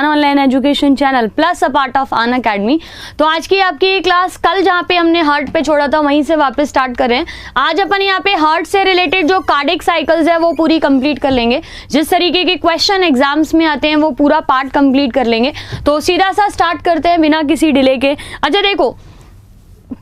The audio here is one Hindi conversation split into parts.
Online education channel plus a part of an academy. तो आज की आपकी क्लास कल जहाँ पे हमने हार्ट पे छोड़ा था वहीं से वापस स्टार्ट कर रहे हैं। आज अपन यहाँ पे हार्ट से रिलेटेड जो कार्डिक साइकिल्स है वो पूरी कंप्लीट कर लेंगे। जिस तरीके के क्वेश्चन एग्जाम्स में आते हैं वो पूरा पार्ट कंप्लीट कर लेंगे। तो सीधा सा स्टार्ट करते हैं बिना किसी डिले के। अच्छा देखो,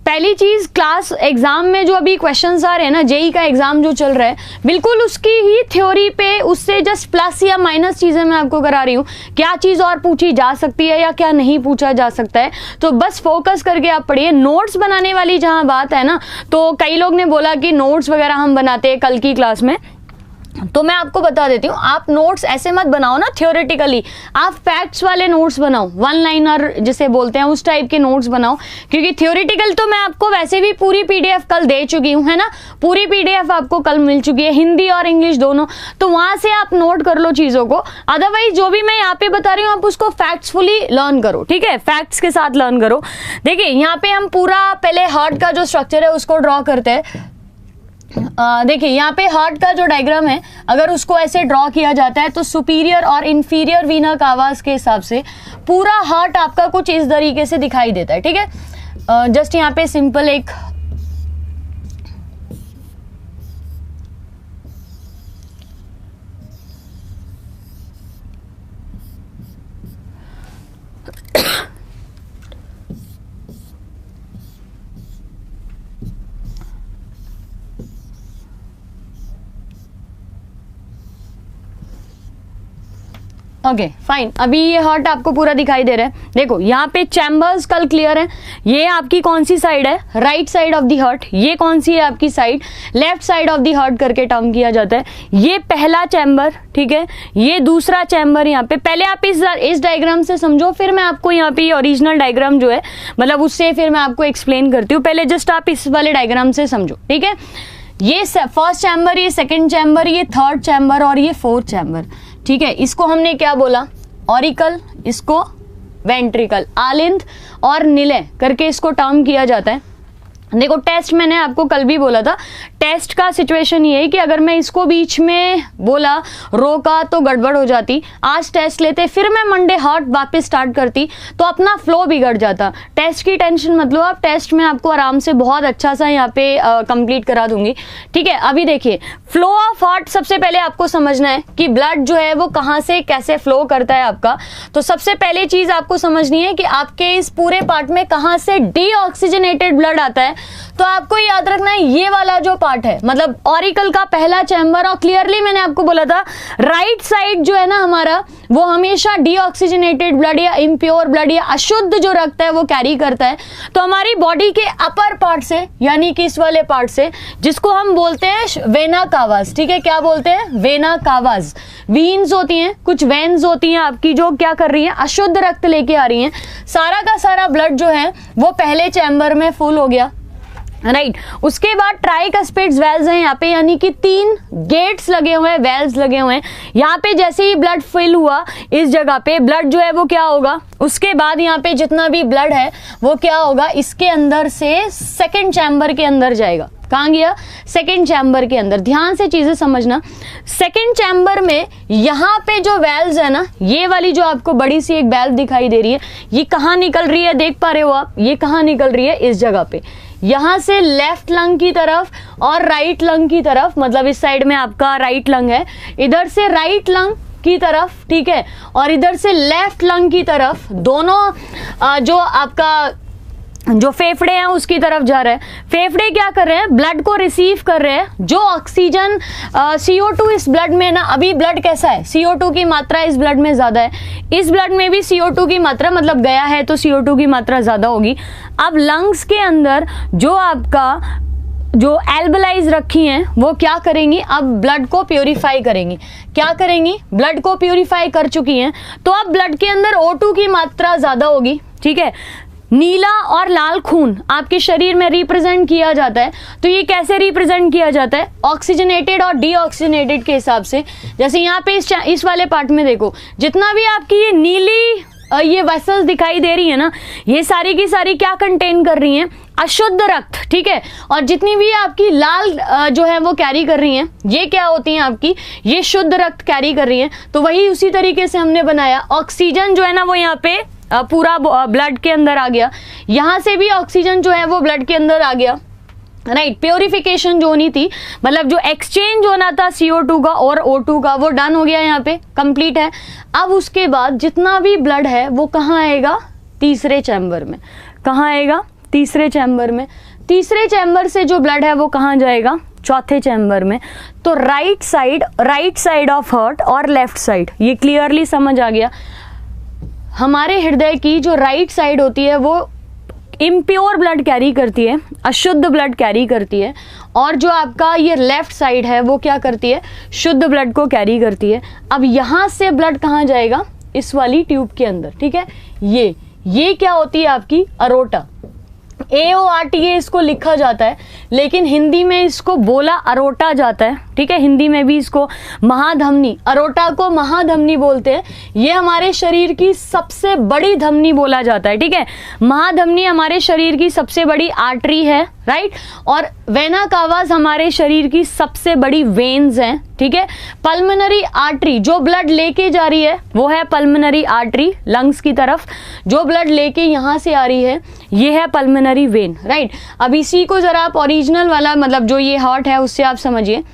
पहली चीज क्लास एग्जाम में जो अभी क्वेश्चंस आ रहे हैं ना, जेई का एग्जाम जो चल रहा है, बिल्कुल उसकी ही थ्योरी पे उससे जस्ट प्लस या माइनस चीजें मैं आपको करा रही हूँ। क्या चीज और पूछी जा सकती है या क्या नहीं पूछा जा सकता है, तो बस फोकस करके आप पढ़िए। नोट्स बनाने वाली जहां बात है ना, तो कई लोग ने बोला कि नोट्स वगैरह हम बनाते हैं कल की क्लास में, तो मैं आपको बता देती हूँ, आप नोट्स ऐसे मत बनाओ ना थ्योरेटिकली, आप फैक्ट्स वाले नोट्स बनाओ, वन लाइनर जिसे बोलते हैं उस टाइप के नोट्स बनाओ। क्योंकि थ्योरेटिकल तो मैं आपको वैसे भी पूरी पीडीएफ कल दे चुकी हूँ, है ना, पूरी पीडीएफ आपको कल मिल चुकी है, हिंदी और इंग्लिश दोनों, तो वहां से आप नोट कर लो चीजों को। अदरवाइज जो भी मैं यहाँ पे बता रही हूँ आप उसको फैक्ट्सफुली लर्न करो, ठीक है, फैक्ट्स के साथ लर्न करो। देखिए यहाँ पे हम पूरा पहले हार्ट का जो स्ट्रक्चर है उसको ड्रॉ करते हैं। देखिए यहाँ पे हार्ट का जो डायग्राम है, अगर उसको ऐसे ड्रॉ किया जाता है तो सुपीरियर और इंफीरियर वीना कावास के हिसाब से पूरा हार्ट आपका कुछ इस तरीके से दिखाई देता है, ठीक है। जस्ट यहाँ पे सिंपल एक ओके फाइन, अभी ये हार्ट आपको पूरा दिखाई दे रहा है। देखो यहाँ पे चैम्बर्स कल क्लियर है। ये आपकी कौन सी साइड है, right side of the heart. ये कौन सी है आपकी side, left side of the heart करके टर्म किया जाता है। ये पहला चैम्बर, ठीक है, ये दूसरा चैम्बर। यहाँ पे पहले आप इस डायग्राम से समझो, फिर मैं आपको यहाँ पे ओरिजिनल डायग्राम जो है मतलब उससे फिर मैं आपको एक्सप्लेन करती हूँ। पहले जस्ट आप इस वाले डायग्राम से समझो, ठीक है। ये फर्स्ट चैम्बर, ये सेकेंड चैम्बर, ये थर्ड चैम्बर और ये फोर्थ चैम्बर, ठीक है। इसको हमने क्या बोला, ऑरिकल, इसको वेंट्रिकल, आलिंद और निलय करके इसको टर्म किया जाता है। देखो टेस्ट मैंने आपको कल भी बोला था, टेस्ट का सिचुएशन ये है कि अगर मैं इसको बीच में बोला, रोका तो गड़बड़ हो जाती। आज टेस्ट लेते फिर मैं मंडे हार्ट वापस स्टार्ट करती तो अपना फ्लो बिगड़ जाता। टेस्ट की टेंशन मत लो आप, टेस्ट में आपको आराम से बहुत अच्छा सा यहाँ पे कंप्लीट करा दूंगी, ठीक है। अभी देखिए फ्लो ऑफ हार्ट, सबसे पहले आपको समझना है कि ब्लड जो है वो कहाँ से कैसे फ्लो करता है आपका। तो सबसे पहले चीज आपको समझनी है कि आपके इस पूरे पार्ट में कहाँ से डीऑक्सीजनेटेड ब्लड आता है। तो आपको याद रखना है ये वाला जो पार्ट है, मतलब ऑरिकल का पहला चैम्बर, और क्लियरली मैंने आपको बोला था राइट साइड जो है ना हमारा, वो हमेशा डीऑक्सीजनेटेड ब्लड या इम्प्योर ब्लड या अशुद्ध जो रक्त है वो कैरी करता है। तो हमारी बॉडी के अपर पार्ट से, यानी कि इस वाले पार्ट से, जिसको हम बोलते हैं वेना कावास, ठीक है, क्या बोलते हैं, वेना कावास। वीन्स होती हैं, कुछ वेन्स होती हैं आपकी जो क्या कर रही हैं, अशुद्ध रक्त लेके आ रही हैं। सारा का सारा ब्लड जो है वो पहले चैम्बर में फुल हो गया, राइट। उसके बाद ट्राइकस्पिड्स वेल्स हैं यहाँ पे, यानी कि 3 गेट्स लगे हुए हैं, वेल्स लगे हुए हैं। यहाँ पे जैसे ही ब्लड फिल हुआ इस जगह पे, ब्लड जो है वो क्या होगा, उसके बाद यहाँ पे जितना भी ब्लड है वो क्या होगा, इसके अंदर से सेकंड चैम्बर के अंदर जाएगा। कहाँ गया, सेकंड चैम्बर के अंदर। ध्यान से चीजें समझना, सेकंड चैम्बर में यहाँ पे जो वेल्व्स है ना, ये वाली जो आपको बड़ी सी एक वेल्व दिखाई दे रही है, ये कहाँ निकल रही है, देख पा रहे हो आप, ये कहाँ निकल रही है, इस जगह पे, यहां से लेफ्ट लंग की तरफ और राइट लंग की तरफ, मतलब इस साइड में आपका राइट लंग है, इधर से राइट लंग की तरफ, ठीक है, और इधर से लेफ्ट लंग की तरफ, दोनों जो आपका जो फेफड़े हैं उसकी तरफ जा रहे हैं। फेफड़े क्या कर रहे हैं, ब्लड को रिसीव कर रहे हैं। जो ऑक्सीजन CO2 इस ब्लड में ना, अभी ब्लड कैसा है, CO2 की मात्रा इस ब्लड में ज्यादा है, इस ब्लड में भी CO2 की मात्रा, मतलब गया है तो CO2 की मात्रा ज्यादा होगी। अब लंग्स के अंदर जो आपका जो एल्बलाइज रखी हैं वो क्या करेंगी, अब ब्लड को प्योरीफाई करेंगी। क्या करेंगी, ब्लड को प्योरीफाई कर चुकी हैं, तो अब ब्लड के अंदर O2 की मात्रा ज्यादा होगी, ठीक है। नीला और लाल खून आपके शरीर में रिप्रेजेंट किया जाता है। तो ये कैसे रिप्रेजेंट किया जाता है, ऑक्सीजनेटेड और डीऑक्सीजनेटेड के हिसाब से। जैसे यहाँ पे इस वाले पार्ट में देखो, जितना भी आपकी ये नीली ये वेसल्स दिखाई दे रही है ना, ये सारी की सारी क्या कंटेन कर रही हैं, अशुद्ध रक्त, ठीक है। और जितनी भी आपकी लाल जो है वो कैरी कर रही हैं, ये क्या होती हैं आपकी, ये शुद्ध रक्त कैरी कर रही हैं। तो वही उसी तरीके से हमने बनाया, ऑक्सीजन जो है ना वो यहाँ पे पूरा ब्लड के अंदर आ गया, यहाँ से भी ऑक्सीजन जो है वो ब्लड के अंदर आ गया, राइट। प्योरिफिकेशन जो होनी थी, मतलब जो एक्सचेंज होना था CO2 का और O2 का, वो डन हो गया, यहाँ पे कंप्लीट है। अब उसके बाद जितना भी ब्लड है वो कहाँ आएगा, तीसरे चैम्बर में। कहाँ आएगा, तीसरे चैम्बर में। तीसरे चैम्बर से जो ब्लड है वो कहाँ जाएगा, चौथे चैम्बर में। तो राइट साइड ऑफ हार्ट और लेफ्ट साइड, ये क्लियरली समझ आ गया। हमारे हृदय की जो राइट साइड होती है वो इम्प्योर ब्लड कैरी करती है, अशुद्ध ब्लड कैरी करती है, और जो आपका ये लेफ्ट साइड है वो क्या करती है, शुद्ध ब्लड को कैरी करती है। अब यहाँ से ब्लड कहाँ जाएगा, इस वाली ट्यूब के अंदर, ठीक है। ये क्या होती है आपकी अरोटा, AORTA इसको लिखा जाता है, लेकिन हिंदी में इसको बोला अरोटा जाता है, ठीक है। हिंदी में भी इसको महाधमनी, अरोटा को महाधमनी बोलते हैं। ये हमारे शरीर की सबसे बड़ी धमनी बोला जाता है, ठीक है। महाधमनी हमारे शरीर की सबसे बड़ी आर्टरी है, राइट। और वेना कावास हमारे शरीर की सबसे बड़ी वेन्स हैं, ठीक है। पल्मोनरी आर्टरी जो ब्लड लेके जा रही है वो है पल्मोनरी आर्टरी, लंग्स की तरफ जो ब्लड लेके यहाँ से आ रही है ये है पल्मोनरी वेन, राइट। अब इसी को जरा आप ओरिजिनल वाला, मतलब जो ये हार्ट है उससे आप समझिए,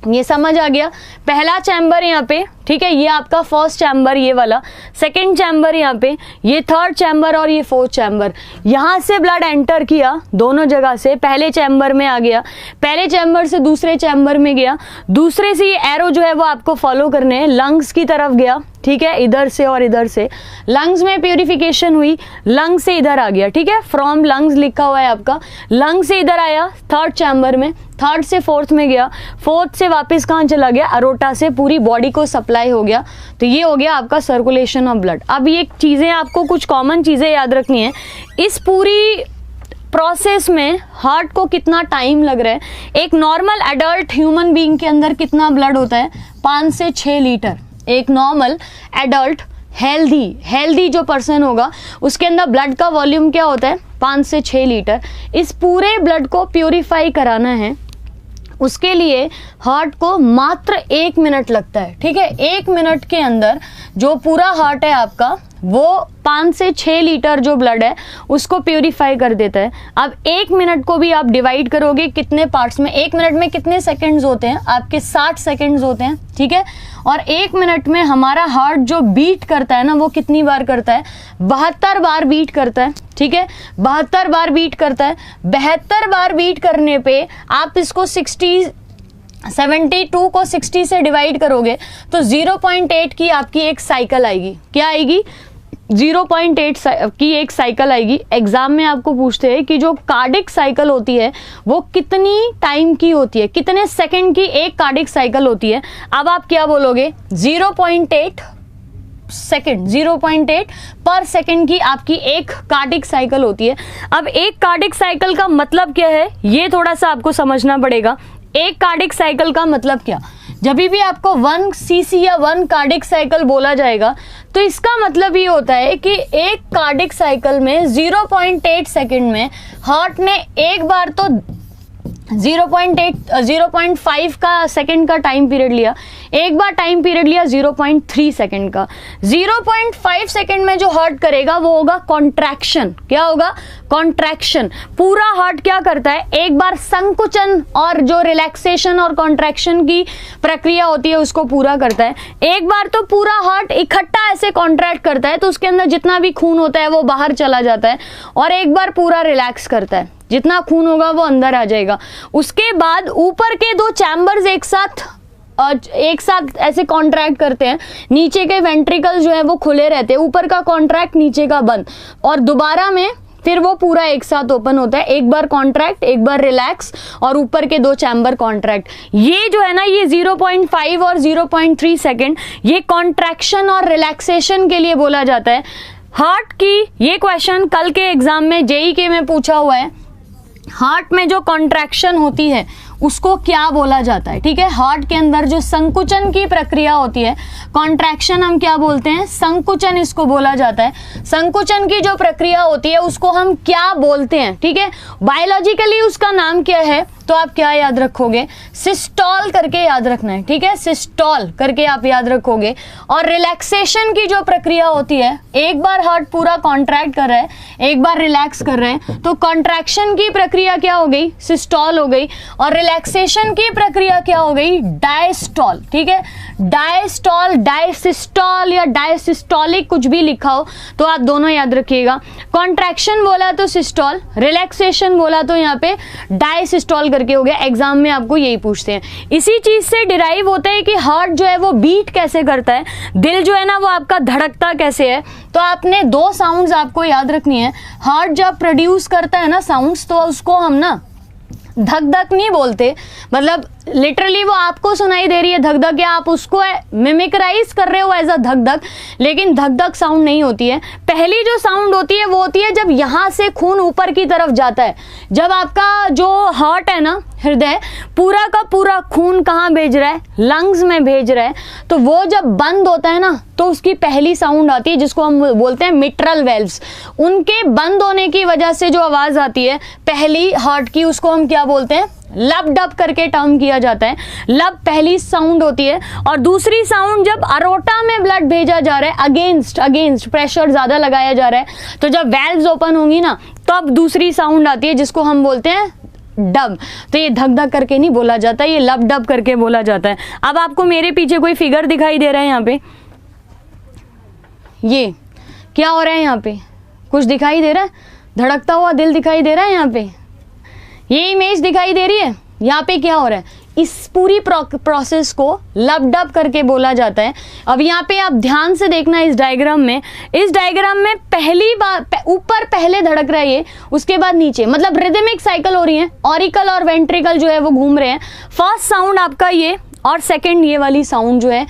ये समझ आ गया। पहला चैम्बर यहाँ पे, ठीक है, ये आपका फर्स्ट चैम्बर ये वाला, सेकंड चैम्बर यहाँ पे, ये थर्ड चैम्बर और ये फोर्थ चैम्बर। यहाँ से ब्लड एंटर किया दोनों जगह से, पहले चैम्बर में आ गया, पहले चैम्बर से दूसरे चैम्बर में गया, दूसरे से ये एरो जो है वो आपको फॉलो करने हैं, लंग्स की तरफ गया, ठीक है, इधर से और इधर से। लंग्स में प्यूरिफिकेशन हुई, लंग से इधर आ गया, ठीक है, फ्रॉम लंग्स लिखा हुआ है आपका, लंग से इधर आया थर्ड चैम्बर में, थर्ड से फोर्थ में गया, फोर्थ से वापस कहाँ चला गया, अरोटा से पूरी बॉडी को सप्लाई हो गया। तो ये हो गया आपका सर्कुलेशन ऑफ ब्लड। अब ये चीज़ें आपको कुछ कॉमन चीज़ें याद रखनी है। इस पूरी प्रोसेस में हार्ट को कितना टाइम लग रहा है, एक नॉर्मल एडल्ट ह्यूमन बीइंग के अंदर कितना ब्लड होता है, 5 से 6 लीटर। एक नॉर्मल एडल्ट हेल्दी जो पर्सन होगा उसके अंदर ब्लड का वॉल्यूम क्या होता है, 5 से 6 लीटर। इस पूरे ब्लड को प्यूरिफाई कराना है, उसके लिए हार्ट को मात्र 1 मिनट लगता है, ठीक है। 1 मिनट के अंदर जो पूरा हार्ट है आपका वो 5 से 6 लीटर जो ब्लड है उसको प्यूरिफाई कर देता है। अब 1 मिनट को भी आप डिवाइड करोगे कितने पार्ट्स में, 1 मिनट में कितने सेकंड्स होते हैं आपके, 60 सेकंड्स होते हैं, ठीक है। और 1 मिनट में हमारा हार्ट जो बीट करता है ना वो कितनी बार करता है, 72 बार बीट करता है, ठीक है, 72 बार बीट करता है। 72 बार बीट करने पे आप इसको 72 को 60 से डिवाइड करोगे तो 0.8 की आपकी एक साइकिल आएगी। क्या आएगी, 0.8 की एक साइकिल आएगी। एग्जाम में आपको पूछते हैं कि जो कार्डिक साइकिल होती है वो कितनी टाइम की होती है, कितने सेकंड की एक कार्डिक साइकिल होती है। अब आप क्या बोलोगे, 0.8 सेकंड, 0.8 पर सेकंड की आपकी एक कार्डिक साइकिल होती है। अब एक कार्डिक साइकिल का मतलब क्या है ये थोड़ा सा आपको समझना पड़ेगा। एक कार्डिक साइकिल का मतलब क्या, जब भी आपको 1 cc या 1 कार्डिक साइकिल बोला जाएगा तो इसका मतलब ये होता है कि एक कार्डिक साइकिल में 0.8 सेकंड में हार्ट ने एक बार तो 0.5 का सेकंड का टाइम पीरियड लिया, एक बार टाइम पीरियड लिया 0.3 सेकंड का। 0.5 सेकंड में जो हार्ट करेगा वो होगा कॉन्ट्रैक्शन। क्या होगा, कॉन्ट्रैक्शन। पूरा हार्ट क्या करता है, एक बार संकुचन और जो रिलैक्सेशन और कॉन्ट्रैक्शन की प्रक्रिया होती है उसको पूरा करता है। एक बार तो पूरा हार्ट इकट्ठा ऐसे कॉन्ट्रैक्ट करता है तो उसके अंदर जितना भी खून होता है वो बाहर चला जाता है, और एक बार पूरा रिलैक्स करता है, जितना खून होगा वो अंदर आ जाएगा। उसके बाद ऊपर के 2 चैम्बर्स एक साथ ऐसे कॉन्ट्रैक्ट करते हैं, नीचे के वेंट्रिकल जो है वो खुले रहते हैं, ऊपर का कॉन्ट्रैक्ट नीचे का बंद, और दोबारा में फिर वो पूरा एक साथ ओपन होता है। एक बार कॉन्ट्रैक्ट, एक बार रिलैक्स, और ऊपर के 2 चैम्बर कॉन्ट्रैक्ट। ये जो है ना, ये 0.5 और 0.3 सेकेंड ये कॉन्ट्रैक्शन और रिलैक्सेशन के लिए बोला जाता है। हार्ट की ये क्वेश्चन कल के एग्जाम में JEE के में पूछा हुआ है। हार्ट में जो कॉन्ट्रैक्शन होती है उसको क्या बोला जाता है, ठीक है। हार्ट के अंदर जो संकुचन की प्रक्रिया होती है, कॉन्ट्रैक्शन हम क्या बोलते हैं, संकुचन इसको बोला जाता है। संकुचन की जो प्रक्रिया होती है उसको हम क्या बोलते हैं, ठीक है। बायोलॉजिकली उसका नाम क्या है, तो आप क्या याद रखोगे, सिस्टोल करके याद रखना है, ठीक है, सिस्टोल करके आप याद रखोगे। और रिलैक्सेशन की जो प्रक्रिया होती है, एक बार हार्ट पूरा कॉन्ट्रैक्ट कर रहा है, एक बार रिलैक्स कर रहे हैं, तो कॉन्ट्रैक्शन की प्रक्रिया क्या हो गई, सिस्टोल हो गई, और रिलैक्सेशन की प्रक्रिया क्या हो गई, डायस्टोल, ठीक है। डायस्टोल, डायसिस्टोल या डायसिस्टोलिक कुछ भी लिखा हो तो आप दोनों याद रखिएगा। कॉन्ट्रैक्शन बोला तो सिस्टोल, रिलैक्सेशन बोला तो यहाँ पे डायसिस्टोल करके हो गया। एग्जाम में आपको यही पूछते हैं। इसी चीज से डिराइव होता है कि हार्ट जो है वो बीट कैसे करता है, दिल जो है ना वो आपका धड़कता कैसे है। तो आपने दो साउंड्स आपको याद रखनी है। हार्ट जब प्रोड्यूस करता है ना साउंड्स, तो उसको हम ना धक धक नहीं बोलते, मतलब लिटरली वो आपको सुनाई दे रही है धक धक, या आप उसको मिमिक्राइज कर रहे हो एज अ धक धक, लेकिन धक धक साउंड नहीं होती है। पहली जो साउंड होती है वो होती है जब यहां से खून ऊपर की तरफ जाता है, जब आपका जो हार्ट है ना, हृदय पूरा का पूरा खून कहाँ भेज रहा है, लंग्स में भेज रहा है, तो वो जब बंद होता है ना तो उसकी पहली साउंड आती है जिसको हम बोलते हैं मिट्रल वेल्व्स। उनके बंद होने की वजह से जो आवाज आती है पहली हार्ट की, उसको हम क्या बोलते हैं, लब डब करके टर्म किया जाता है। लब पहली साउंड होती है। और दूसरी साउंड जब अरोटा में ब्लड भेजा जा रहा है, अगेंस्ट प्रेशर ज्यादा लगाया जा रहा है, तो जब वेल्व्स ओपन होंगी ना तब दूसरी साउंड आती है जिसको हम बोलते हैं डब। तो ये धक धक करके नहीं बोला जाता, ये लब डब करके बोला जाता है। अब आपको मेरे पीछे कोई फिगर दिखाई दे रहा है, यहाँ पे ये क्या हो रहा है, यहाँ पे कुछ दिखाई दे रहा है, धड़कता हुआ दिल दिखाई दे रहा है, यहाँ पे ये इमेज दिखाई दे रही है। यहाँ पे क्या हो रहा है, इस पूरी प्रोसेस को लब डब करके बोला जाता है। अब यहाँ पे आप ध्यान से देखना इस डायग्राम में पहली बार ऊपर पहले धड़क रहा है ये, उसके बाद नीचे, मतलब रिदमिक साइकिल हो रही है, ऑरिकल और वेंट्रिकल जो है वो घूम रहे हैं। फर्स्ट साउंड आपका ये, और सेकंड ये वाली साउंड जो है,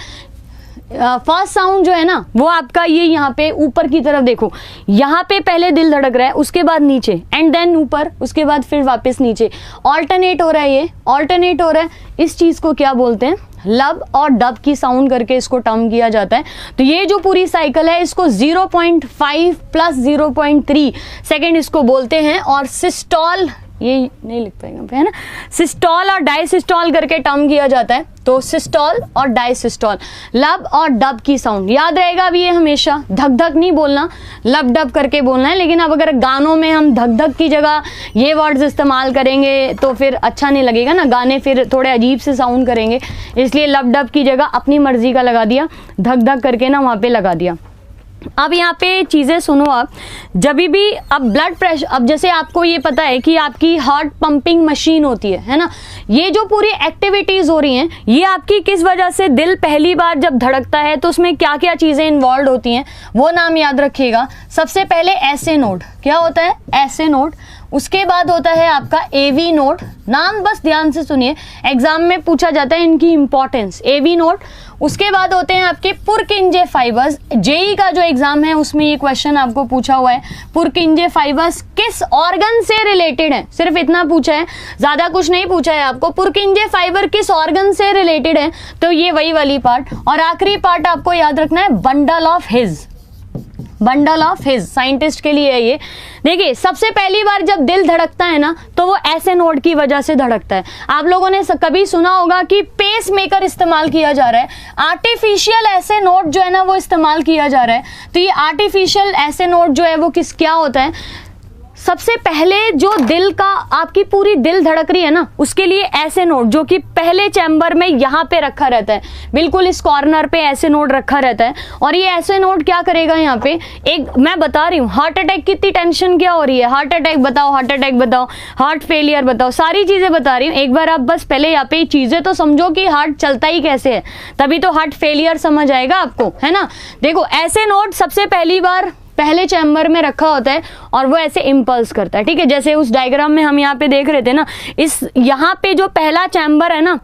फर्स्ट साउंड जो है ना वो आपका ये यहाँ पे ऊपर की तरफ देखो, यहाँ पे पहले दिल धड़क रहा है, उसके बाद नीचे, एंड देन ऊपर, उसके बाद फिर वापस नीचे, ऑल्टरनेट हो रहा है, ये ऑल्टरनेट हो रहा है। इस चीज को क्या बोलते हैं, लब और डब की साउंड करके इसको टर्म किया जाता है। तो ये जो पूरी साइकिल है इसको 0.5 प्लस 0.3 सेकेंड इसको बोलते हैं। और सिस्टोल, ये नहीं लिख पाएंगे पे, है ना, सिस्टोल और डायसिस्टोल करके टर्म किया जाता है। तो सिस्टोल और डायसिस्टोल, लब और डब की साउंड याद रहेगा। अभी ये हमेशा धक धक नहीं बोलना, लब डब करके बोलना है। लेकिन अब अगर गानों में हम धक धक की जगह ये वर्ड्स इस्तेमाल करेंगे तो फिर अच्छा नहीं लगेगा ना, गाने फिर थोड़े अजीब से साउंड करेंगे, इसलिए लब डब की जगह अपनी मर्जी का लगा दिया, धक धक करके ना वहाँ पे लगा दिया। अब यहाँ पे चीज़ें सुनो आप, जब भी अब ब्लड प्रेशर, अब जैसे आपको ये पता है कि आपकी हार्ट पंपिंग मशीन होती है ना, ये जो पूरी एक्टिविटीज़ हो रही हैं ये आपकी किस वजह से, दिल पहली बार जब धड़कता है तो उसमें क्या क्या चीज़ें इन्वॉल्व होती हैं वो नाम याद रखिएगा। सबसे पहले एसए नोड, क्या होता है, एसए नोड। उसके बाद होता है आपका एवी नोड, नाम बस ध्यान से सुनिए, एग्जाम में पूछा जाता है इनकी इंपॉर्टेंस, एवी नोड। उसके बाद होते हैं आपके पुरकिंजे फाइबर्स, जेई का जो एग्जाम है उसमें ये क्वेश्चन आपको पूछा हुआ है, पुरकिंजे फाइबर्स किस ऑर्गन से रिलेटेड है, सिर्फ इतना पूछा है, ज्यादा कुछ नहीं पूछा है आपको, पुरकिंजे फाइबर किस ऑर्गन से रिलेटेड है, तो ये वही वाली पार्ट। और आखिरी पार्ट आपको याद रखना है bundle of his, bundle of his scientist के लिए है ये। देखिए सबसे पहली बार जब दिल धड़कता है ना तो वो ऐसे नोड की वजह से धड़कता है। आप लोगों ने कभी सुना होगा कि पेस मेकर इस्तेमाल किया जा रहा है, आर्टिफिशियल ऐसे नोड जो है ना वो इस्तेमाल किया जा रहा है। तो ये आर्टिफिशियल ऐसे नोड जो है वो क्या होता है, सबसे पहले जो दिल का, आपकी पूरी दिल धड़क रही है ना उसके लिए ऐसे नोड जो कि पहले चैम्बर में यहाँ पे रखा रहता है, बिल्कुल इस कॉर्नर पे ऐसे नोड रखा रहता है। और ये ऐसे नोड क्या करेगा, यहाँ पे एक मैं बता रही हूँ, हार्ट अटैक की इतनी टेंशन क्या हो रही है, हार्ट अटैक बताओ, हार्ट अटैक बताओ, हार्ट फेलियर बताओ, सारी चीजें बता रही हूँ। एक बार आप बस पहले यहाँ पे चीजें तो समझो कि हार्ट चलता ही कैसे है, तभी तो हार्ट फेलियर समझ आएगा आपको, है ना। देखो ऐसे नोड सबसे पहली बार पहले चैम्बर में रखा होता है और वो ऐसे इम्पल्स करता है, ठीक है। जैसे उस डायग्राम में हम यहाँ पे देख रहे थे ना, इस यहाँ पे जो पहला चैम्बर है ना,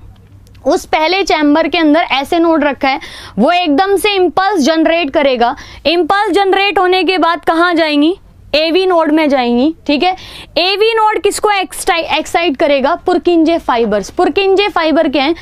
उस पहले चैम्बर के अंदर ऐसे नोड रखा है, वो एकदम से इम्पल्स जनरेट करेगा। इम्पल्स जनरेट होने के बाद कहाँ जाएंगी, एवी नोड में जाएंगी, ठीक है। एवी नोड किसको एक्साइट करेगा? पुरकिंजे फाइबर्स। पुरकिंजे फाइबर क्या है?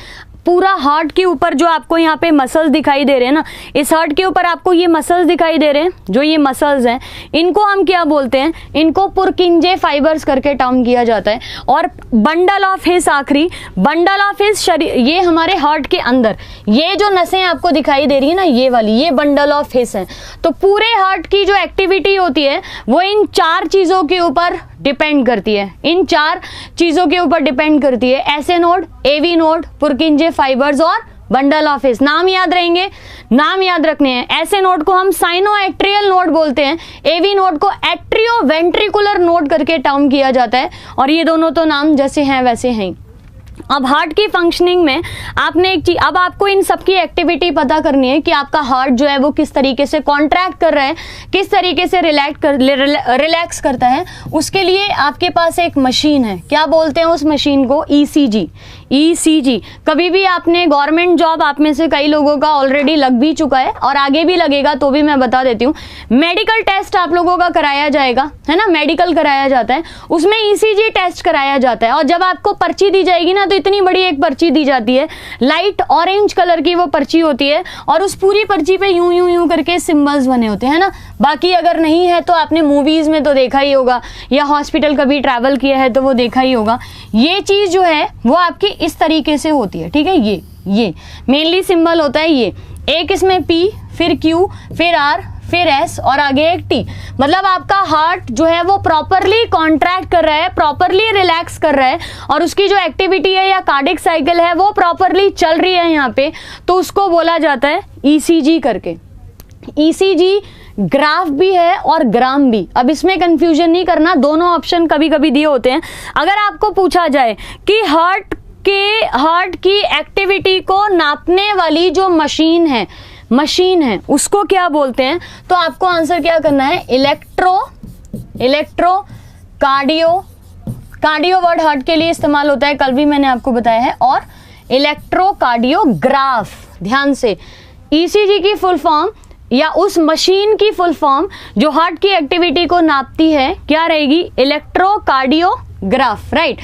पूरा हार्ट के ऊपर जो आपको यहाँ पे मसल्स दिखाई दे रहे हैं ना, इस हार्ट के ऊपर आपको ये मसल्स दिखाई दे रहे हैं, जो ये मसल्स हैं, इनको हम क्या बोलते हैं? इनको पुरकिंजे फाइबर्स करके टर्म किया जाता है। और बंडल ऑफ हिस, आखिरी बंडल ऑफ हिस शरीर, ये हमारे हार्ट के अंदर ये जो नसें आपको दिखाई दे रही है ना, ये वाली, ये बंडल ऑफ हिस है। तो पूरे हार्ट की जो एक्टिविटी होती है वो इन 4 चीजों के ऊपर डिपेंड करती है, इन 4 चीजों के ऊपर डिपेंड करती है। SA node, AV node, Purkinje fibres और बंडल ऑफ हिस। नाम याद रहेंगे, नाम याद रखने हैं। एसए नोड को हम साइनोएक्ट्रियल नोड बोलते हैं, एवी नोड को एट्रियो वेंट्रिकुलर नोड करके टर्म किया जाता है। और ये दोनों तो नाम जैसे हैं वैसे हैं। अब हार्ट की फंक्शनिंग में आपने एक चीज, अब आपको इन सबकी एक्टिविटी पता करनी है कि आपका हार्ट जो है वो किस तरीके से कॉन्ट्रैक्ट कर रहा है, किस तरीके से रिलैक्स करता है। उसके लिए आपके पास एक मशीन है, क्या बोलते हैं उस मशीन को? ईसीजी। ईसीजी। कभी भी आपने गवर्नमेंट जॉब, आप में से कई लोगों का ऑलरेडी लग भी चुका है और आगे भी लगेगा, तो भी मैं बता देती हूँ। मेडिकल टेस्ट आप लोगों का कराया जाएगा, है ना, मेडिकल कराया जाता है, उसमें ईसीजी टेस्ट कराया जाता है। और जब आपको पर्ची दी जाएगी ना, तो इतनी बड़ी एक पर्ची दी जाती है, लाइट ऑरेंज कलर की वो पर्ची होती है, और उस पूरी पर्ची पे यूं यूं यूं करके सिंबल्स बने होते हैं ना। बाकी अगर नहीं है तो आपने मूवीज में तो देखा ही होगा, या हॉस्पिटल कभी ट्रैवल किया है तो वो देखा ही होगा। ये चीज जो है वो आपकी इस तरीके से होती है, ठीक है। ये मेनली सिंबल होता है ये, एक इसमें P, फिर Q, फिर R, फिर S और आगे एक T। मतलब आपका हार्ट जो है वो प्रॉपरली कॉन्ट्रैक्ट कर रहा है, प्रॉपरली रिलैक्स कर रहा है, और उसकी जो एक्टिविटी है या कार्डिक साइकिल है वो प्रॉपरली चल रही है यहाँ पे, तो उसको बोला जाता है ईसीजी करके। ईसीजी ग्राफ भी है और ग्राम भी। अब इसमें कंफ्यूजन नहीं करना, दोनों ऑप्शन कभी कभी दिए होते हैं। अगर आपको पूछा जाए कि हार्ट की एक्टिविटी को नापने वाली जो मशीन है उसको क्या बोलते हैं, तो आपको आंसर क्या करना है? इलेक्ट्रो कार्डियो वर्ड हार्ट के लिए इस्तेमाल होता है, कल भी मैंने आपको बताया है। और इलेक्ट्रोकार्डियोग्राफ, ध्यान से, ईसीजी की फुल फॉर्म या उस मशीन की फुल फॉर्म जो हार्ट की एक्टिविटी को नापती है क्या रहेगी? Electrocardiograph, right.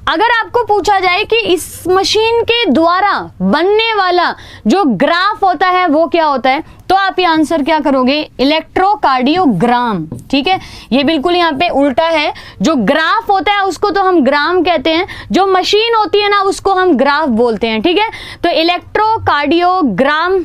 अगर आपको पूछा जाए कि इस मशीन के द्वारा बनने वाला जो ग्राफ होता है वो क्या होता है, तो आप ये आंसर क्या करोगे? इलेक्ट्रोकार्डियोग्राम, ठीक है। ये बिल्कुल यहाँ पे उल्टा है, जो ग्राफ होता है उसको तो हम ग्राम कहते हैं, जो मशीन होती है ना उसको हम ग्राफ बोलते हैं, ठीक है। तो इलेक्ट्रोकार्डियोग्राम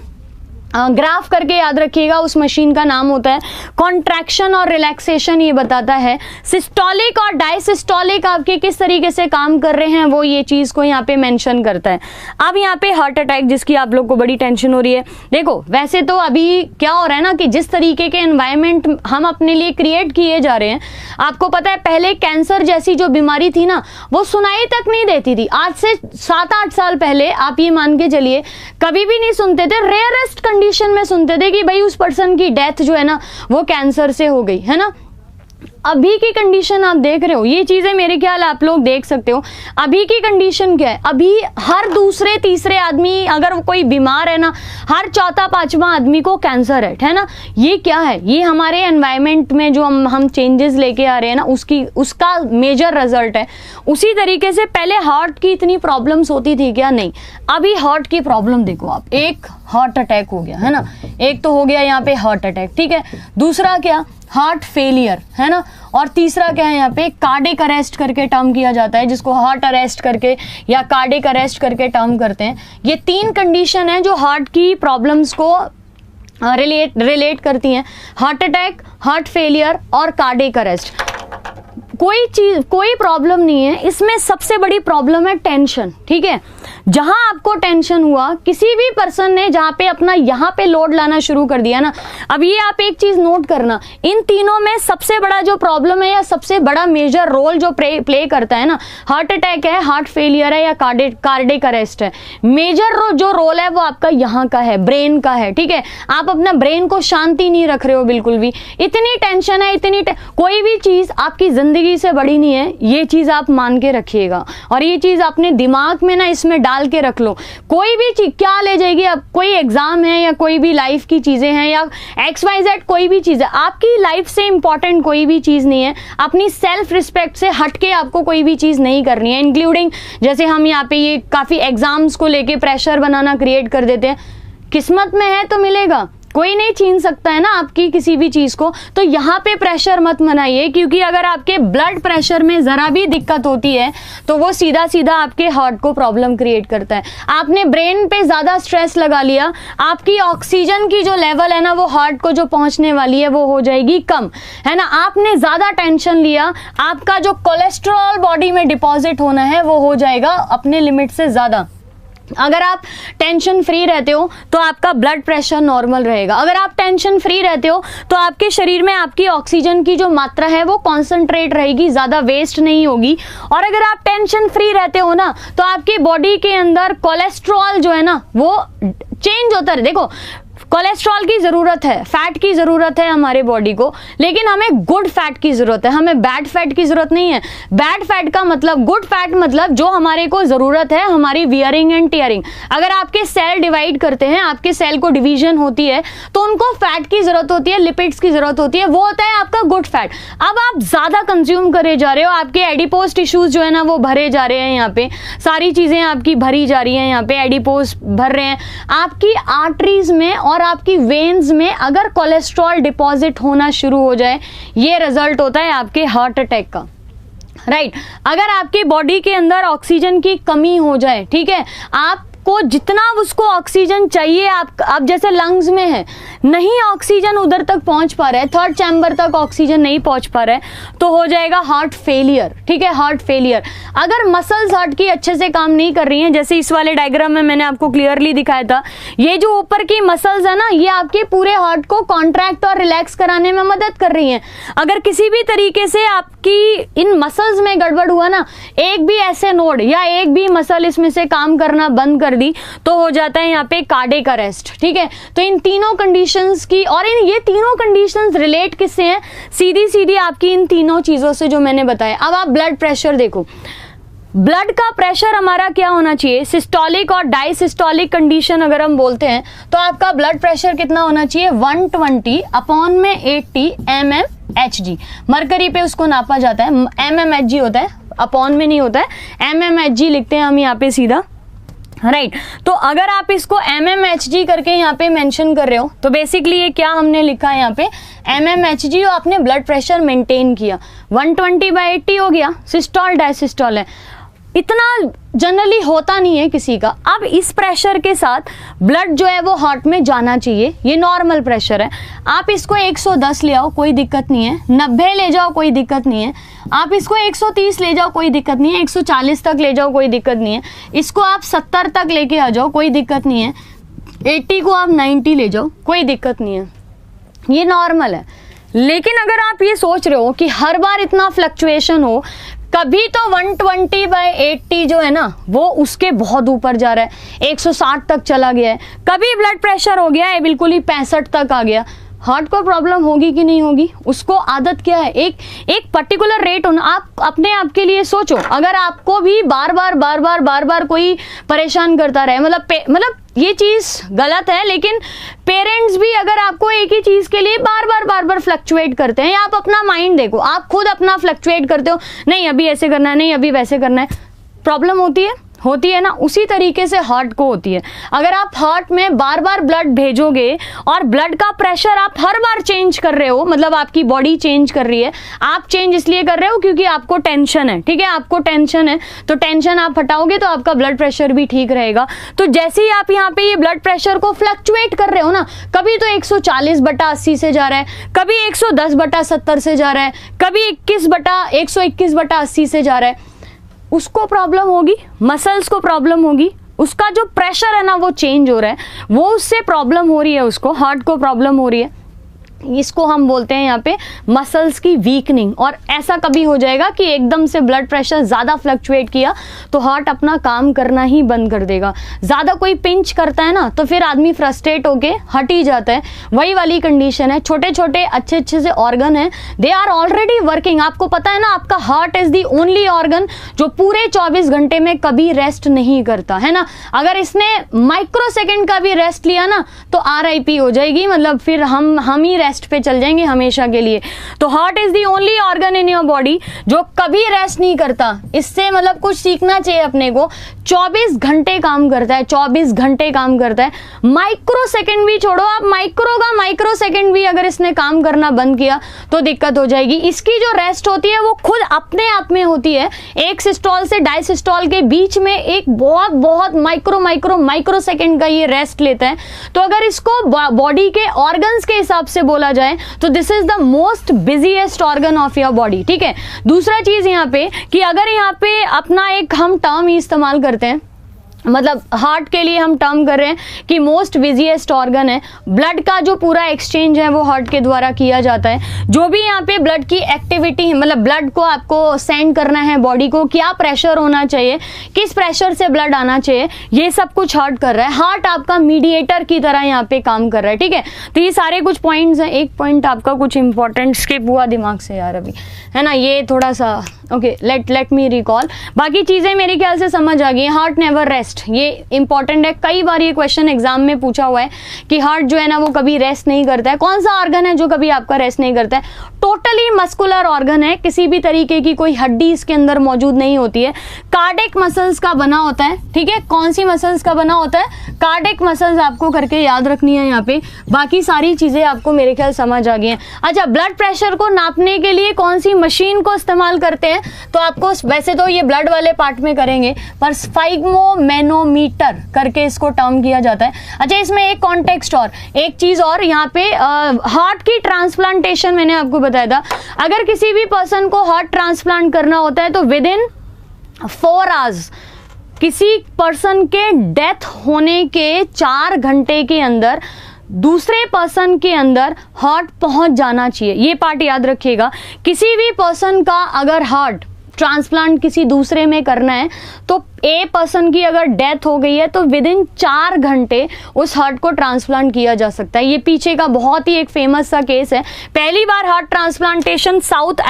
ग्राफ करके याद रखिएगा, उस मशीन का नाम होता है। कॉन्ट्रैक्शन और रिलैक्सेशन ये बताता है। सिस्टोलिक और डायसिस्टोलिक आपके किस तरीके से काम कर रहे हैं वो ये चीज को यहाँ पे मेंशन करता है। अब यहाँ पे हार्ट अटैक, जिसकी आप लोग को बड़ी टेंशन हो रही है, देखो वैसे तो अभी क्या हो रहा है ना कि जिस तरीके के एनवायरमेंट हम अपने लिए क्रिएट किए जा रहे हैं, आपको पता है पहले कैंसर जैसी जो बीमारी थी ना वो सुनाई तक नहीं देती थी। आज से 7-8 साल पहले आप ये मान के चलिए कभी भी नहीं सुनते थे, रेयरेस्ट कंडीशन में सुनते थे कि भाई उस पर्सन की डेथ जो है ना वो कैंसर से हो गई, है ना। अभी की कंडीशन आप देख रहे हो, ये चीजें मेरे ख्याल आप लोग देख सकते हो। अभी की कंडीशन क्या है? अभी हर दूसरे तीसरे आदमी, अगर कोई बीमार है ना, हर चौथा पांचवा आदमी को कैंसर है ना। ये क्या है? ये हमारे एनवायरमेंट में जो हम चेंजेस लेके आ रहे हैं ना उसका मेजर रिजल्ट है। उसी तरीके से पहले हार्ट की इतनी प्रॉब्लम्स होती थी क्या? नहीं। अभी हार्ट की प्रॉब्लम देखो आप, एक हार्ट अटैक हो गया, है ना, एक तो हो गया यहाँ पे हार्ट अटैक, ठीक है। दूसरा क्या? हार्ट फेलियर, है ना। और तीसरा क्या है? यहाँ पे कार्डिक अरेस्ट करके टर्म किया जाता है, जिसको हार्ट अरेस्ट करके या कार्डिक अरेस्ट करके टर्म करते हैं। ये 3 कंडीशन है जो हार्ट की प्रॉब्लम्स को रिलेट करती हैं। हार्ट अटैक, हार्ट फेलियर और कार्डिक अरेस्ट। कोई प्रॉब्लम नहीं है इसमें। सबसे बड़ी प्रॉब्लम है टेंशन, ठीक है। जहां आपको टेंशन हुआ, किसी भी पर्सन ने जहां पे अपना यहां पे लोड लाना शुरू कर दिया ना, अब ये आप एक चीज नोट करना, इन तीनों में सबसे बड़ा जो प्रॉब्लम है या सबसे बड़ा मेजर रोल जो प्ले करता है ना, हार्ट अटैक है, हार्ट फेलियर है या कार्डिक अरेस्ट है। मेजर जो रोल है वो आपका यहाँ का है, ब्रेन का है, ठीक है। आप अपना ब्रेन को शांति नहीं रख रहे हो बिल्कुल भी, इतनी टेंशन है, कोई भी चीज आपकी जिंदगी से बड़ी नहीं है, ये चीज आप मान के रखिएगा। और ये चीज आपने दिमाग में ना इसमें डाल निकाल के रख लो। कोई भी चीज क्या ले जाएगी, अब कोई एग्जाम है या कोई भी लाइफ की चीजें हैं या XYZ कोई भी चीज है, आपकी लाइफ से इंपॉर्टेंट कोई भी चीज नहीं है। अपनी सेल्फ रिस्पेक्ट से हटके आपको कोई भी चीज नहीं करनी है, इंक्लूडिंग जैसे हम यहाँ पे ये काफी एग्जाम्स को लेके प्रेशर बनाना क्रिएट कर देते हैं। किस्मत में है तो मिलेगा, कोई नहीं छीन सकता है ना आपकी किसी भी चीज को। तो यहाँ पे प्रेशर मत मनाइए, क्योंकि अगर आपके ब्लड प्रेशर में जरा भी दिक्कत होती है तो वो सीधा सीधा आपके हार्ट को प्रॉब्लम क्रिएट करता है। आपने ब्रेन पे ज्यादा स्ट्रेस लगा लिया, आपकी ऑक्सीजन की जो लेवल है ना वो हार्ट को जो पहुंचने वाली है वो हो जाएगी कम, है ना। आपने ज्यादा टेंशन लिया, आपका जो कोलेस्ट्रॉल बॉडी में डिपॉजिट होना है वो हो जाएगा अपने लिमिट से ज्यादा। अगर आप टेंशन फ्री रहते हो तो आपका ब्लड प्रेशर नॉर्मल रहेगा। अगर आप टेंशन फ्री रहते हो तो आपके शरीर में आपकी ऑक्सीजन की जो मात्रा है वो कॉन्सेंट्रेट रहेगी, ज्यादा वेस्ट नहीं होगी। और अगर आप टेंशन फ्री रहते हो ना तो आपकी बॉडी के अंदर कोलेस्ट्रॉल जो है ना वो चेंज होता है। देखो, कोलेस्ट्रॉल की जरूरत है, फैट की जरूरत है हमारे बॉडी को, लेकिन हमें गुड फैट की जरूरत है, हमें बैड फैट की जरूरत नहीं है। बैड फैट का मतलब, गुड फैट मतलब जो हमारे को जरूरत है हमारी वियरिंग एंड टीयरिंग। अगर आपके सेल डिवाइड करते हैं, आपके सेल को डिवीजन होती है तो उनको फैट की जरूरत होती है, लिपिड्स की जरूरत होती है, वो होता है आपका गुड फैट। अब आप ज्यादा कंज्यूम करे जा रहे हो, आपके एडिपोज टिश्यूज जो है ना वो भरे जा रहे हैं, यहाँ पे सारी चीजें आपकी भरी जा रही हैं, यहाँ पे एडिपोज भर रहे हैं। आपकी आर्टरीज में और आपकी वेन्स में अगर कोलेस्ट्रॉल डिपॉजिट होना शुरू हो जाए, ये रिजल्ट होता है आपके हार्ट अटैक का, राइट। अगर आपकी बॉडी के अंदर ऑक्सीजन की कमी हो जाए, ठीक है, आपको जितना उसको ऑक्सीजन चाहिए, आप जैसे लंग्स में है, नहीं ऑक्सीजन उधर तक पहुंच पा रहा है, थर्ड चैम्बर तक ऑक्सीजन नहीं पहुंच पा रहा है, तो हो जाएगा हार्ट फेलियर, ठीक है, हार्ट फेलियर। अगर मसल्स हार्ट की अच्छे से काम नहीं कर रही हैं, जैसे इस वाले डायग्राम में मैंने आपको क्लियरली दिखाया था, ये जो ऊपर की मसल्स है ना ये आपके पूरे हार्ट को कॉन्ट्रैक्ट और रिलैक्स कराने में मदद कर रही हैं। अगर किसी भी तरीके से आपकी इन मसल्स में गड़बड़ हुआ ना, एक भी ऐसे नोड या एक भी मसल इसमें से काम करना बंद कर दी, तो हो जाता है यहाँ पे कार्डियक अरेस्ट, ठीक है। तो इन तीनों कंडीशंस की, और ये तीनों कंडीशंस रिलेट किससे हैं, सीधी सीधी आपकी इन तीनों चीजों से जो मैंने बताया। अब आप ब्लड प्रेशर देखो, ब्लड का प्रेशर हमारा क्या होना चाहिए, सिस्टोलिक और डायसिस्टोलिक कंडीशन अगर हम बोलते हैं तो आपका ब्लड प्रेशर कितना होना चाहिए, 120 अपॉन में 80 mmHg। मरकरी पे उसको नापा जाता है, mmHg होता है, अपॉन में नहीं होता है, mmHg लिखते हैं हम यहाँ पे सीधा, राइट। तो अगर आप इसको mmHg करके यहाँ पे मेंशन कर रहे हो तो बेसिकली ये क्या हमने लिखा है यहाँ पे, mmHg, और आपने ब्लड प्रेशर मेंटेन किया, 120/80 हो गया, सिस्टोल डायसिस्टोल है। इतना जनरली होता नहीं है किसी का। अब इस प्रेशर के साथ ब्लड जो है वो हार्ट में जाना चाहिए, ये नॉर्मल प्रेशर है। आप इसको 110 ले आओ, कोई दिक्कत नहीं है, 90 ले जाओ, कोई दिक्कत नहीं है, आप इसको 130 ले जाओ, कोई दिक्कत नहीं है, 140 तक ले जाओ, कोई दिक्कत नहीं है, इसको आप 70 तक लेके आ जाओ, कोई दिक्कत नहीं है, 80 को आप 90 ले जाओ, कोई दिक्कत नहीं है, ये नॉर्मल है। लेकिन अगर आप ये सोच रहे हो कि हर बार इतना फ्लक्चुएशन हो, कभी तो 120/80 जो है ना वो उसके बहुत ऊपर जा रहा है, 160 तक चला गया है, कभी ब्लड प्रेशर हो गया है बिल्कुल ही 65 तक आ गया, हार्ट को प्रॉब्लम होगी कि नहीं होगी। उसको आदत क्या है, एक पर्टिकुलर रेट होना। आप अपने आप के लिए सोचो, अगर आपको भी बार बार कोई परेशान करता रहे, मतलब ये चीज गलत है, लेकिन पेरेंट्स भी अगर आपको एक ही चीज के लिए बार बार फ्लक्चुएट करते हैं, या आप अपना माइंड देखो, आप खुद अपना फ्लक्चुएट करते हो, नहीं अभी ऐसे करना है, नहीं अभी वैसे करना है, प्रॉब्लम होती है ना, उसी तरीके से हार्ट को होती है। अगर आप हार्ट में बार बार ब्लड भेजोगे और ब्लड का प्रेशर आप हर बार चेंज कर रहे हो, मतलब आपकी बॉडी चेंज कर रही है, आप चेंज इसलिए कर रहे हो क्योंकि आपको टेंशन है, ठीक है, आपको टेंशन है, तो टेंशन आप हटाओगे तो आपका ब्लड प्रेशर भी ठीक रहेगा। तो जैसे ही आप यहाँ पे ये ब्लड प्रेशर को फ्लक्चुएट कर रहे हो ना, कभी तो 140/80 से जा रहा है, कभी 110/70 से जा रहा है, कभी 121/80 से जा रहा है, उसको प्रॉब्लम होगी, मसल्स को प्रॉब्लम होगी, उसका जो प्रेशर है ना वो चेंज हो रहा है, वो उससे प्रॉब्लम हो रही है, उसको हार्ट को प्रॉब्लम हो रही है। इसको हम बोलते हैं यहाँ पे मसल्स की वीकनिंग। और ऐसा कभी हो जाएगा कि एकदम से ब्लड प्रेशर ज़्यादा फ्लक्चुएट किया तो हार्ट अपना काम करना ही बंद कर देगा। ज़्यादा कोई पिंच करता है ना तो फिर आदमी फ्रस्ट्रेट होके हट ही जाता है, वही वाली कंडीशन है। छोटे छोटे अच्छे अच्छे से ऑर्गन हैं, दे आर ऑलरेडी वर्किंग। आपको पता है ना, आपका heart is the only organ जो पूरे 24 घंटे में कभी रेस्ट नहीं करता है ना। अगर इसने माइक्रो सेकेंड का भी रेस्ट लिया ना तो RIP हो जाएगी, मतलब फिर हम ही रेस्ट पे चल जाएंगे हमेशा के लिए। तो heart is the only organ in your body जो कभी रेस्ट नहीं करता। इससे मतलब कुछ सीखना चाहिए अपने को। 24 घंटे काम करता है, 24 घंटे काम करता है। माइक्रो सेकंड भी छोड़ो, आप माइक्रो सेकंड भी अगर इसने काम करना बंद किया तो दिक्कत हो जाएगी। इसकी जो रेस्ट होती है वो खुद अपने आप में होती है। एक सिस्टोल से डायसिस्टोल के बीच में एक बहुत माइक्रो सेकंड का ये रेस्ट लेता है। तो अगर इसको बॉडी के ऑर्गन्स के हिसाब से बोला जाए तो this is the most busiest organ of your body. ठीक है, दूसरा चीज यहाँ पे कि अगर यहाँ पे अपना एक हम टर्म इस्तेमाल करते हैं, मतलब हार्ट के लिए हम टर्म कर रहे हैं कि मोस्ट बिजीएस्ट ऑर्गन है। ब्लड का जो पूरा एक्सचेंज है वो हार्ट के द्वारा किया जाता है। जो भी यहाँ पे ब्लड की एक्टिविटी, मतलब ब्लड को आपको सेंड करना है बॉडी को, क्या प्रेशर होना चाहिए, किस प्रेशर से ब्लड आना चाहिए, ये सब कुछ हार्ट कर रहा है। हार्ट आपका मीडिएटर की तरह यहाँ पे काम कर रहा है। ठीक है, तो ये सारे कुछ पॉइंट्स हैं। एक पॉइंट आपका कुछ इंपॉर्टेंट स्किप हुआ दिमाग से यार अभी, है ना, ये थोड़ा सा ओके, लेट मी रिकॉल। बाकी चीजें मेरे ख्याल से समझ आ गई। हार्ट नेवर रेस्ट, ये इंपॉर्टेंट है। कई बार ये क्वेश्चन एग्जाम में पूछा हुआ है कि हार्ट जो है ना वो कभी रेस्ट नहीं करता है। कौन सा ऑर्गन है जो कभी आपका रेस्ट नहीं करता है? टोटली मस्कुलर ऑर्गन है, किसी भी तरीके की कोई हड्डी इसके अंदर मौजूद नहीं होती है। कार्डिक मसल्स का बना होता है। ठीक है, कौन सी मसल्स का बना होता है? कार्डिक मसल्स आपको करके याद रखनी है यहाँ पे। बाकी सारी चीजें आपको मेरे ख्याल समझ आ गई हैं। अच्छा, ब्लड प्रेशर को नापने के लिए कौन सी मशीन को इस्तेमाल करते हैं? तो आपको वैसे तो ये ब्लड वाले पार्ट में करेंगे, पर स्फाइग्मोमेनोमीटर करके इसको टर्म किया जाता है। अच्छा, इसमें एक कॉन्टेक्स्ट और एक चीज और, यहाँ पे हार्ट की ट्रांसप्लांटेशन मैंने आपको बताया था। अगर किसी भी पर्सन को हार्ट ट्रांसप्लांट करना होता है तो विद इन 4 आवर्स, किसी पर्सन के डेथ होने के 4 घंटे के अंदर दूसरे पर्सन के अंदर हार्ट पहुंच जाना चाहिए। ये पार्ट याद रखिएगा। किसी भी पर्सन का अगर हार्ट ट्रांसप्लांट किसी दूसरे में करना है तो ए पर्सन की अगर डेथ हो गई है तो विद इन 4 घंटे उस हार्ट को ट्रांसप्लांट किया जा सकता है। ये पीछे का बहुत ही एक फेमस सा केस है। पहली बार हार्ट ट्रांसप्लांटेशन साउथ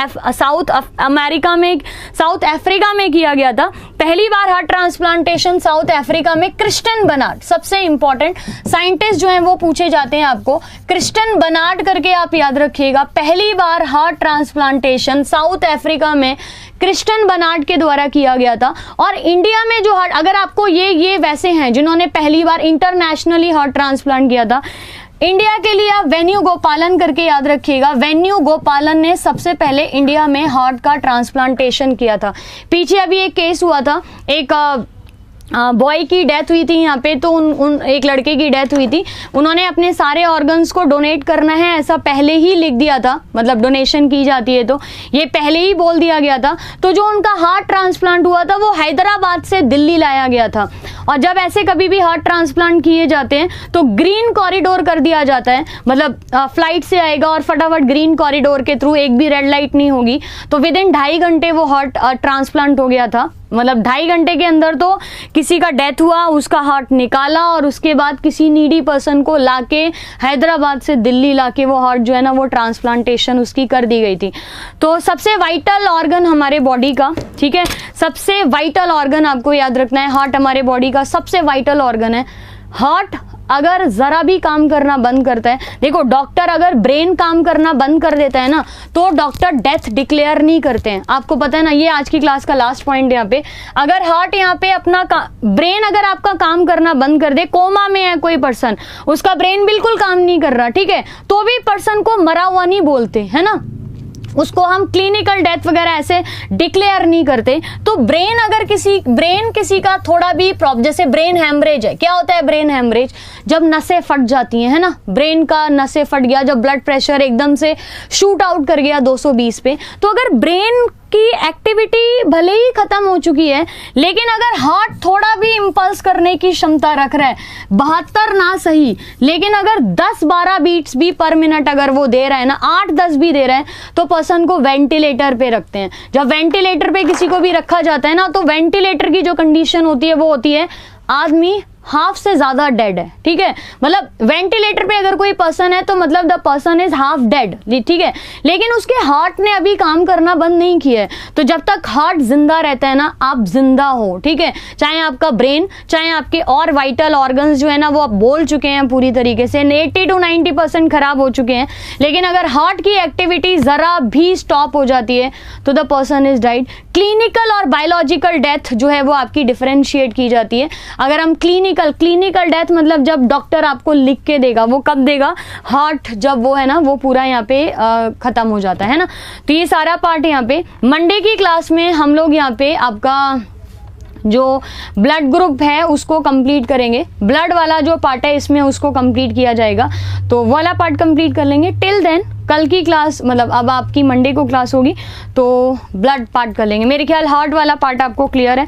अफ्रीका में किया गया था। पहली बार हार्ट ट्रांसप्लांटेशन साउथ अफ्रीका में क्रिस्टन बर्नार्ड, सबसे इंपॉर्टेंट साइंटिस्ट जो है वो पूछे जाते हैं आपको, क्रिस्टन बर्नार्ड करके आप याद रखिएगा। पहली बार हार्ट ट्रांसप्लांटेशन साउथ अफ्रीका में क्रिस्टन बर्नार्ड के द्वारा किया गया था। और इंडिया में जो हार्ट, अगर आपको ये वैसे हैं जिन्होंने पहली बार इंटरनेशनली हार्ट ट्रांसप्लांट किया था इंडिया के लिए, आप वेन्यू गोपालन करके याद रखिएगा। वेन्यू गोपालन ने सबसे पहले इंडिया में हार्ट का ट्रांसप्लांटेशन किया था। पीछे अभी एक केस हुआ था, एक बॉय की डेथ हुई थी यहाँ पे, तो एक लड़के की डेथ हुई थी। उन्होंने अपने सारे ऑर्गन्स को डोनेट करना है ऐसा पहले ही लिख दिया था, मतलब डोनेशन की जाती है तो ये पहले ही बोल दिया गया था। तो जो उनका हार्ट ट्रांसप्लांट हुआ था वो हैदराबाद से दिल्ली लाया गया था। और जब ऐसे कभी भी हार्ट ट्रांसप्लांट किए जाते हैं तो ग्रीन कॉरिडोर कर दिया जाता है, मतलब फ्लाइट से आएगा और फटाफट ग्रीन कॉरिडोर के थ्रू, एक भी रेड लाइट नहीं होगी। तो विद इन 2.5 घंटे वो हार्ट ट्रांसप्लांट हो गया था। मतलब 2.5 घंटे के अंदर तो किसी का डेथ हुआ, उसका हार्ट निकाला और उसके बाद किसी नीडी पर्सन को लाके हैदराबाद से दिल्ली लाके वो हार्ट जो है ना वो ट्रांसप्लांटेशन उसकी कर दी गई थी। तो सबसे वाइटल ऑर्गन हमारे बॉडी का, ठीक है, सबसे वाइटल ऑर्गन आपको याद रखना है, हार्ट हमारे बॉडी का सबसे वाइटल ऑर्गन है। हार्ट अगर जरा भी काम करना बंद करता है, देखो डॉक्टर अगर ब्रेन काम करना बंद कर देता है ना तो डॉक्टर डेथ डिक्लेयर नहीं करते हैं। आपको पता है ना, ये आज की क्लास का लास्ट पॉइंट यहाँ पे। अगर हार्ट यहाँ पे अपना ब्रेन अगर आपका काम करना बंद कर दे, कोमा में है कोई पर्सन, उसका ब्रेन बिल्कुल काम नहीं कर रहा, ठीक है, तो भी पर्सन को मरा हुआ नहीं बोलते, है ना, उसको हम क्लिनिकल डेथ वगैरह ऐसे डिक्लेयर नहीं करते। तो ब्रेन अगर किसी का थोड़ा भी प्रॉब्लम, जैसे ब्रेन हैमरेज है, क्या होता है ब्रेन हैमरेज? जब नसें फट जाती हैं, है ना, ब्रेन का नसें फट गया, जब ब्लड प्रेशर एकदम से शूट आउट कर गया 220 पे, तो अगर ब्रेन की एक्टिविटी भले ही खत्म हो चुकी है, लेकिन अगर हार्ट थोड़ा भी इंपल्स करने की क्षमता रख रहा है, 72 ना सही, लेकिन अगर 10-12 बीट्स भी पर मिनट अगर वो दे रहा है ना, 8-10 भी दे रहा है, तो पर्सन को वेंटिलेटर पे रखते हैं। जब वेंटिलेटर पे किसी को भी रखा जाता है ना, तो वेंटिलेटर की जो कंडीशन होती है वो होती है आदमी हाफ से ज्यादा डेड है, ठीक है। मतलब वेंटिलेटर पे अगर कोई पर्सन है तो मतलब the person is half dead, ठीक है। लेकिन उसके हार्ट ने अभी काम करना बंद नहीं किया है, तो जब तक हार्ट जिंदा रहता है ना, आप जिंदा हो, ठीक है। चाहे आपका ब्रेन, चाहे आपके और वाइटल ऑर्गन्स जो है ना, वो आप बोल चुके हैं पूरी तरीके से 80 to 90% खराब हो चुके हैं, लेकिन अगर हार्ट की एक्टिविटी जरा भी स्टॉप हो जाती है तो the person is died. Clinical और बायोलॉजिकल डेथ जो है वो आपकी डिफरेंशिएट की जाती है। अगर हम क्लिनिकल डेथ मतलब जब डॉक्टर आपको लिख के देगा, वो कब देगा, हार्ट जब वो है ना वो पूरा यहाँ पे खत्म हो जाता है ना। तो ये सारा पार्ट यहाँ पे मंडे की क्लास में हम लोग यहाँ पे आपका जो ब्लड ग्रुप है उसको कंप्लीट करेंगे। ब्लड वाला जो पार्ट है इसमें उसको कंप्लीट किया जाएगा, तो वो वाला पार्ट कंप्लीट कर लेंगे। टिल देन कल की क्लास मतलब अब आपकी मंडे को क्लास होगी तो ब्लड पार्ट कर लेंगे। मेरे ख्याल हार्ट वाला पार्ट आपको क्लियर है,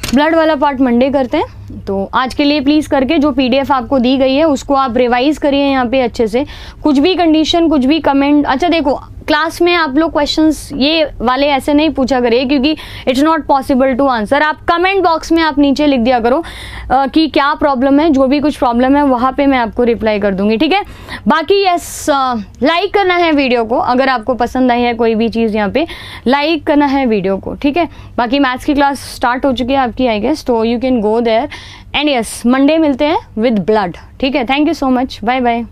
ब्लड वाला पार्ट मंडे करते हैं। तो आज के लिए प्लीज़ करके जो पीडीएफ आपको दी गई है उसको आप रिवाइज करिए यहाँ पे अच्छे से। कुछ भी कंडीशन, कुछ भी कमेंट, अच्छा देखो क्लास में आप लोग क्वेश्चंस ये वाले ऐसे नहीं पूछा करिए क्योंकि it's not possible to answer. आप कमेंट बॉक्स में आप नीचे लिख दिया करो कि क्या प्रॉब्लम है, जो भी कुछ प्रॉब्लम है वहाँ पे मैं आपको रिप्लाई कर दूंगी, ठीक है। बाकी यस, लाइक करना है वीडियो को, अगर आपको पसंद आई है कोई भी चीज़ यहाँ पे लाइक करना है वीडियो को, ठीक है। बाकी मैथ्स की क्लास स्टार्ट हो चुकी है आपकी आई गेस, तो you can go there and yes Monday मिलते हैं विद ब्लड, ठीक है। Thank you so much, bye bye.